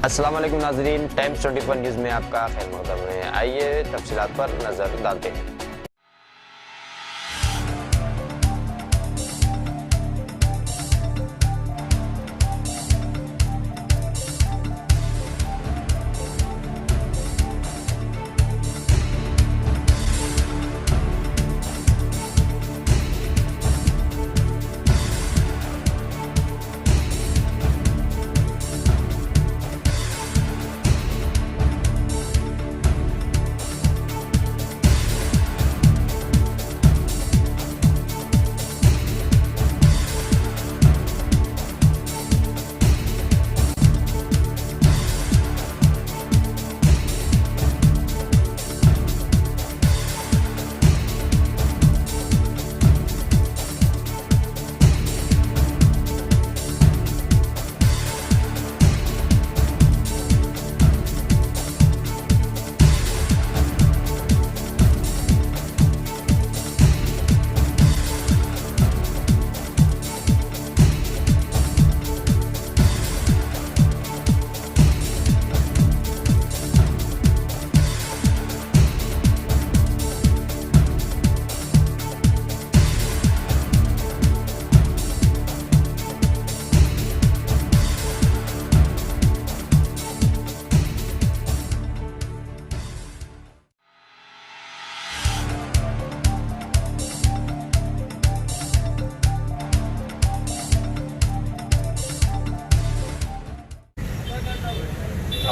السلام علیکم ناظرین، ٹائمز 24 نیوز میں آپ کا خیر مقدم ہے۔ آئیے تفصیلات پر نظر ڈالتے ہیں۔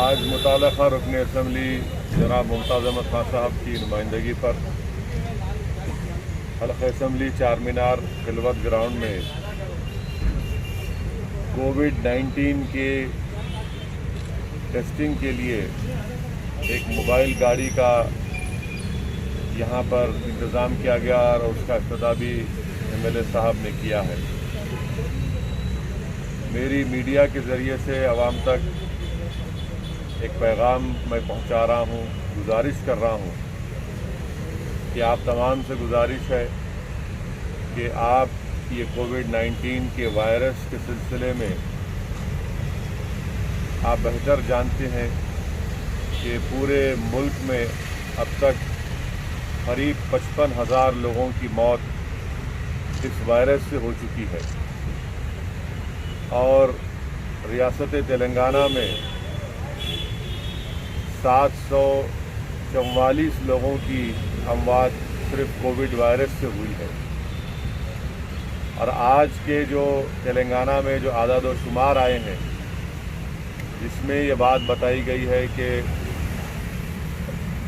آج متعلقہ رکن اسمبلی جناب ممتاز احمد خان صاحب کی نمائندگی پر حلقہ اسمبلی چار مینار خلوت گراؤنڈ میں کووڈ-19 کے ٹیسٹنگ کے لیے ایک موبائل گاڑی کا یہاں پر انتظام کیا گیا اور اس کا افتتاح بھی ایم ایل اے صاحب نے کیا ہے۔ میری میڈیا کے ذریعے سے عوام تک ایک پیغام میں پہنچا رہا ہوں، گزارش کر رہا ہوں کہ آپ تمام سے گزارش ہے کہ آپ یہ کووڈ-19 کے وائرس کے سلسلے میں آپ بہتر جانتے ہیں کہ پورے ملک میں اب تک قریب 55,000 لوگوں کی موت اس وائرس سے ہو چکی ہے اور ریاست تلنگانہ میں 744 لوگوں کی اموات صرف کووڈ وائرس سے ہوئی ہے۔ اور آج کے جو تلنگانہ میں جو اعداد و شمار آئے ہیں جس میں یہ بات بتائی گئی ہے کہ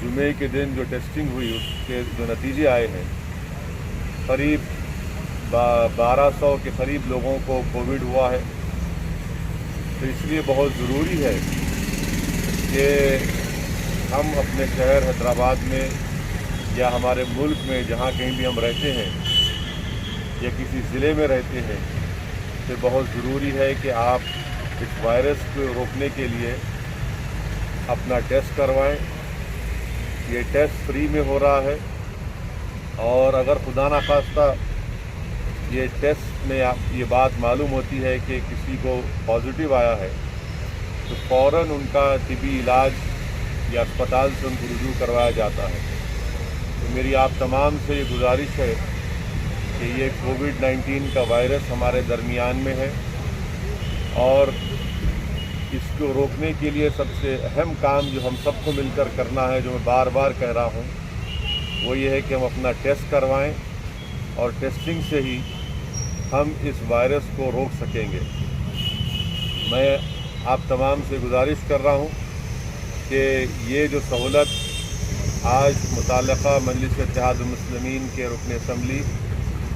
جمعے کے دن جو ٹیسٹنگ ہوئی اس کے جو نتیجے آئے ہیں قریب 1200 کے قریب لوگوں کو کووڈ ہوا ہے۔ تو اس لیے بہت ضروری ہے کہ ہم اپنے شہر حیدرآباد میں یا ہمارے ملک میں جہاں کہیں بھی ہم رہتے ہیں یا کسی ضلع میں رہتے ہیں تو بہت ضروری ہے کہ آپ اس وائرس کو روکنے کے لیے اپنا ٹیسٹ کروائیں۔ یہ ٹیسٹ فری میں ہو رہا ہے اور اگر خدا نخواستہ یہ ٹیسٹ میں یہ بات معلوم ہوتی ہے کہ کسی کو پازیٹیو آیا ہے تو فوراً ان کا طبی علاج یا اسپتال سے ان کو رجوع کروایا جاتا ہے۔ تو میری آپ تمام سے یہ گزارش ہے کہ یہ کووڈ-19 کا وائرس ہمارے درمیان میں ہے اور اس کو روکنے کے لیے سب سے اہم کام جو ہم سب کو مل کر کرنا ہے، جو میں بار بار کہہ رہا ہوں، وہ یہ ہے کہ ہم اپنا ٹیسٹ کروائیں اور ٹیسٹنگ سے ہی ہم اس وائرس کو روک سکیں گے۔ میں آپ تمام سے گزارش کر رہا ہوں کہ یہ جو سہولت آج متعلقہ مجلس اتحاد المسلمین کے رکن اسمبلی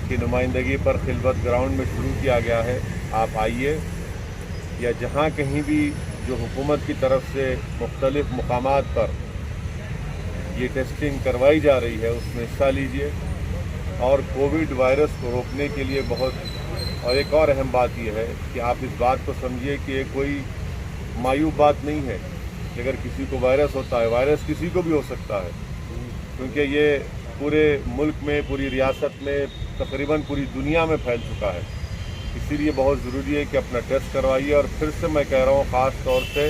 کی نمائندگی پر خلوت گراؤنڈ میں شروع کیا گیا ہے، آپ آئیے یا جہاں کہیں بھی جو حکومت کی طرف سے مختلف مقامات پر یہ ٹیسٹنگ کروائی جا رہی ہے اس میں حصہ لیجیے اور کووڈ وائرس کو روکنے کے لیے اور ایک اور اہم بات یہ ہے کہ آپ اس بات کو سمجھیے کہ یہ کوئی معیوب بات نہیں ہے کہ اگر کسی کو وائرس ہوتا ہے، وائرس کسی کو بھی ہو سکتا ہے، کیونکہ یہ پورے ملک میں، پوری ریاست میں، تقریباً پوری دنیا میں پھیل چکا ہے۔ اسی لیے بہت ضروری ہے کہ اپنا ٹیسٹ کروائیے اور پھر سے میں کہہ رہا ہوں خاص طور سے